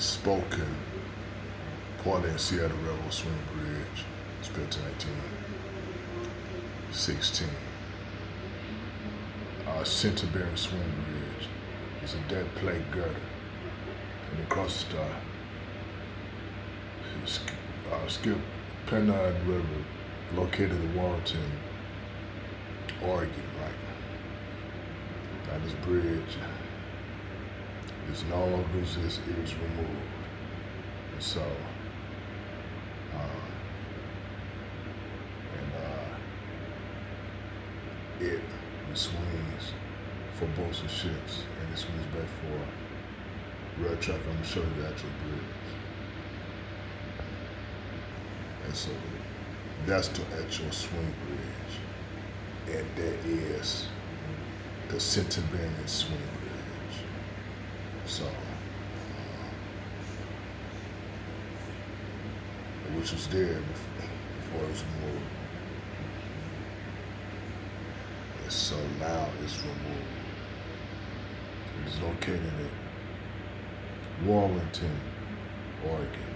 Spokane, Portland, Seattle Railroad Swing Bridge. It's built in 1816. Center-bearing swing bridge is a dead plate girder, and across the Skipanon River, located in Warrenton, Oregon. Right now, this bridge is no longer exists; it was removed, and so. It swings for boats and ships, and it swings back for rail traffic. I'm gonna show you the actual bridge, and so that's the actual swing bridge, and that is the center bearing swing bridge. So, which was there before it was removed. So now it's removed. It is located in Warrenton, Oregon.